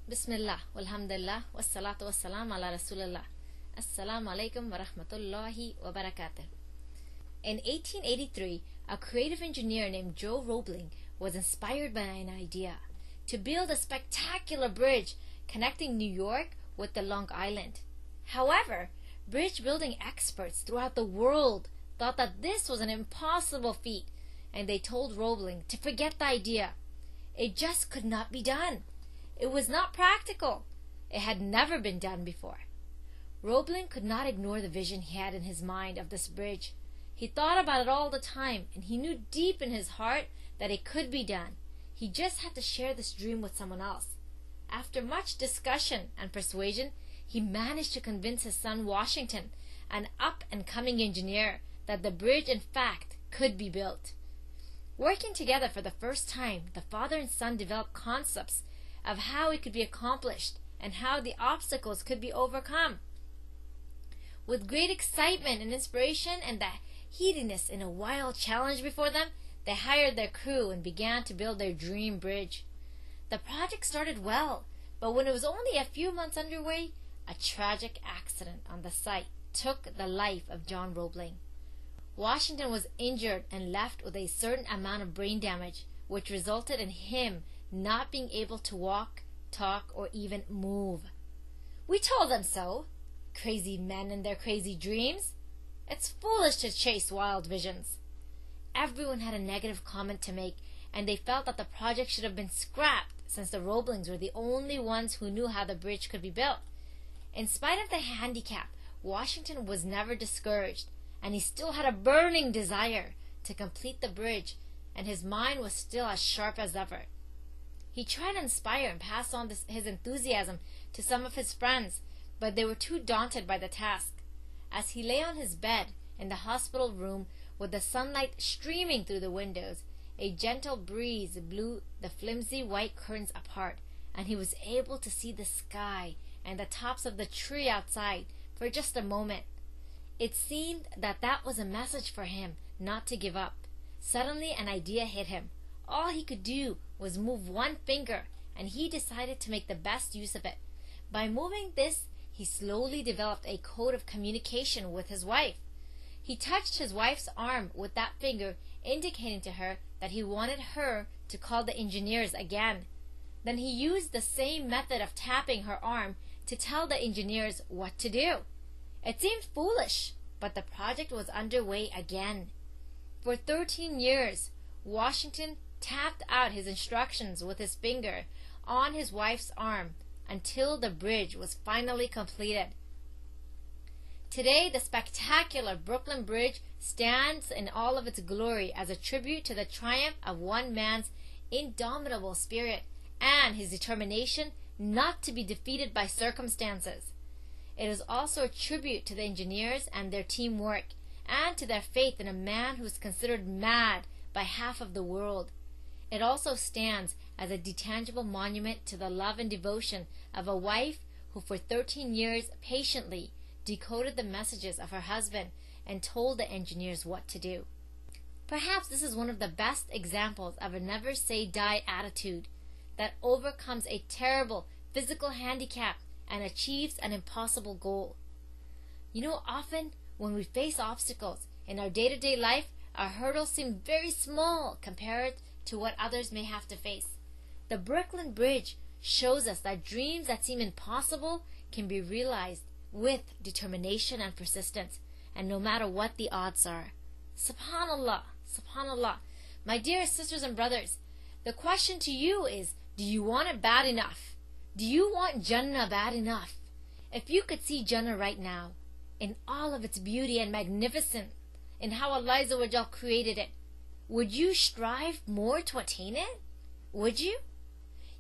Bismillah, walhamdulillah, wassalatu wassalam ala Rasulullah. Assalamu alaikum wa rahmatullahi wa barakatuh. In 1883, a creative engineer named Joe Roebling was inspired by an idea to build a spectacular bridge connecting New York with the Long Island. However, bridge building experts throughout the world thought that this was an impossible feat, and they told Roebling to forget the idea. It just could not be done. It was not practical. It had never been done before. Roebling could not ignore the vision he had in his mind of this bridge. He thought about it all the time, and he knew deep in his heart that it could be done. He just had to share this dream with someone else. After much discussion and persuasion, he managed to convince his son Washington, an up-and-coming engineer, that the bridge in fact could be built. Working together for the first time, the father and son developed concepts of how it could be accomplished and how the obstacles could be overcome. With great excitement and inspiration and the heatiness in a wild challenge before them, they hired their crew and began to build their dream bridge. The project started well, but when it was only a few months underway, a tragic accident on the site took the life of John Roebling. Washington was injured and left with a certain amount of brain damage, which resulted in him not being able to walk, talk, or even move. We told them so. Crazy men and their crazy dreams. It's foolish to chase wild visions. Everyone had a negative comment to make, and they felt that the project should have been scrapped since the Roeblings were the only ones who knew how the bridge could be built. In spite of the handicap, Washington was never discouraged, and he still had a burning desire to complete the bridge, and his mind was still as sharp as ever. He tried to inspire and pass on his enthusiasm to some of his friends, but they were too daunted by the task. As he lay on his bed in the hospital room with the sunlight streaming through the windows, a gentle breeze blew the flimsy white curtains apart, and he was able to see the sky and the tops of the tree outside for just a moment. It seemed that that was a message for him not to give up. Suddenly an idea hit him. All he could do was move one finger, and he decided to make the best use of it. By moving this, he slowly developed a code of communication with his wife. He touched his wife's arm with that finger, indicating to her that he wanted her to call the engineers again. Then he used the same method of tapping her arm to tell the engineers what to do. It seemed foolish, but the project was underway again. For 13 years, Washington tapped out his instructions with his finger on his wife's arm until the bridge was finally completed. Today, the spectacular Brooklyn Bridge stands in all of its glory as a tribute to the triumph of one man's indomitable spirit and his determination not to be defeated by circumstances. It is also a tribute to the engineers and their teamwork, and to their faith in a man who is considered mad by half of the world. It also stands as a detangible monument to the love and devotion of a wife who for 13 years patiently decoded the messages of her husband and told the engineers what to do. Perhaps this is one of the best examples of a never say die attitude that overcomes a terrible physical handicap and achieves an impossible goal. You know, often when we face obstacles in our day-to-day life, our hurdles seem very small compared to what others may have to face. The Brooklyn Bridge shows us that dreams that seem impossible can be realized with determination and persistence, and no matter what the odds are. Subhanallah, subhanallah. My dear sisters and brothers, the question to you is, do you want it bad enough? Do you want Jannah bad enough? If you could see Jannah right now, in all of its beauty and magnificence, in how Allah Azza wa Jal created it, would you strive more to attain it? Would you?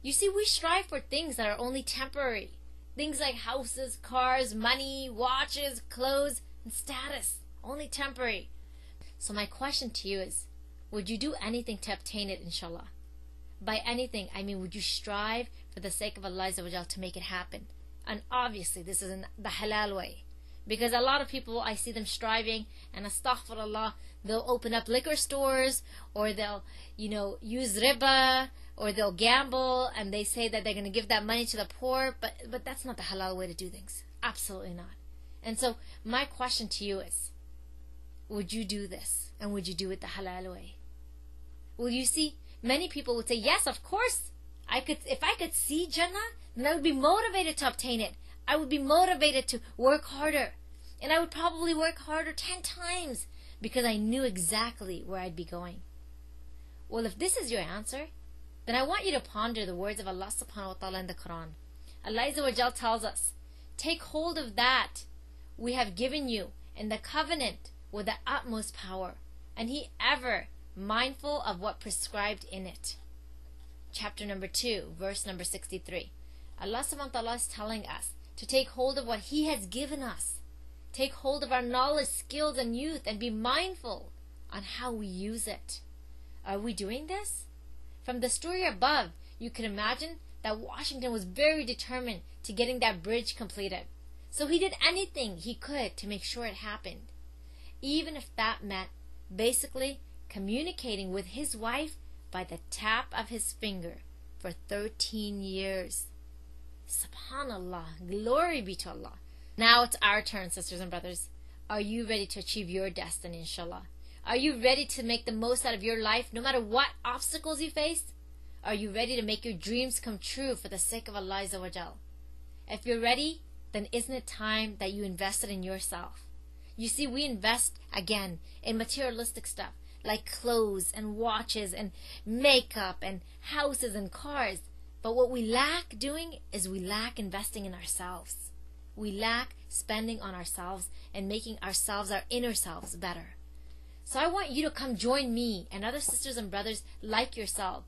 You see, we strive for things that are only temporary. Things like houses, cars, money, watches, clothes, and status. Only temporary. So my question to you is, would you do anything to obtain it, inshallah? By anything, I mean, would you strive for the sake of Allah Azza wa Jal to make it happen? And obviously, this is in the halal way. Because a lot of people, I see them striving, and astaghfirullah, they'll open up liquor stores, or they'll, use riba, or they'll gamble, and they say that they're going to give that money to the poor, but that's not the halal way to do things. Absolutely not. And so my question to you is, would you do this? And would you do it the halal way? Well, you see, many people would say, yes, of course. If I could see Jannah, then I would be motivated to obtain it. I would be motivated to work harder. And I would probably work harder 10 times because I knew exactly where I'd be going. Well, if this is your answer, then I want you to ponder the words of Allah subhanahu wa ta'ala in the Quran. Allah Azza wa Jal tells us, take hold of that we have given you in the covenant with the utmost power, and He ever mindful of what prescribed in it. Chapter number 2, verse number 63. Allah subhanahu wa ta'ala is telling us to take hold of what He has given us. Take hold of our knowledge, skills, and youth, and be mindful on how we use it. Are we doing this? From the story above, you can imagine that Washington was very determined to getting that bridge completed. So he did anything he could to make sure it happened. Even if that meant basically communicating with his wife by the tap of his finger for 13 years. Subhanallah, glory be to Allah. Now it's our turn, sisters and brothers. Are you ready to achieve your destiny, inshallah? Are you ready to make the most out of your life no matter what obstacles you face? Are you ready to make your dreams come true for the sake of Allah Azza wa Jal? If you're ready, then isn't it time that you invested in yourself? You see, we invest again in materialistic stuff like clothes and watches and makeup and houses and cars. But what we lack doing is we lack investing in ourselves. We lack spending on ourselves and making ourselves, our inner selves, better. So I want you to come join me and other sisters and brothers like yourself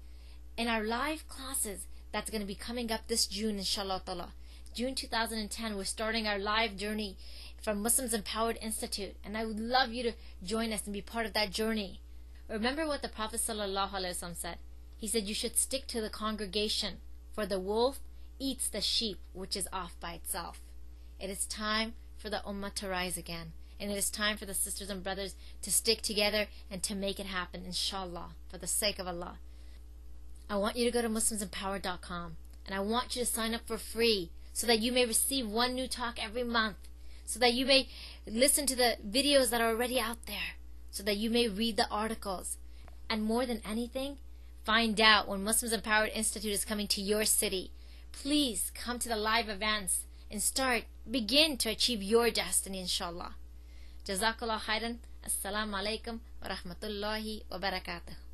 in our live classes that's going to be coming up this June, inshallah ta'ala. June 2010, we're starting our live journey from Muslims Empowered Institute, and I would love you to join us and be part of that journey. Remember what the Prophet ﷺ said. He said you should stick to the congregation, for the wolf eats the sheep which is off by itself. It is time for the ummah to rise again, and it is time for the sisters and brothers to stick together and to make it happen, inshallah, for the sake of Allah. I want you to go to MuslimsEmpowered.com, and I want you to sign up for free so that you may receive one new talk every month, so that you may listen to the videos that are already out there, so that you may read the articles. And more than anything, find out when Muslims Empowered Institute is coming to your city. Please come to the live events and begin to achieve your destiny, inshallah. Jazakallah khairan. Assalamu alaikum wa rahmatullahi wa barakatuh.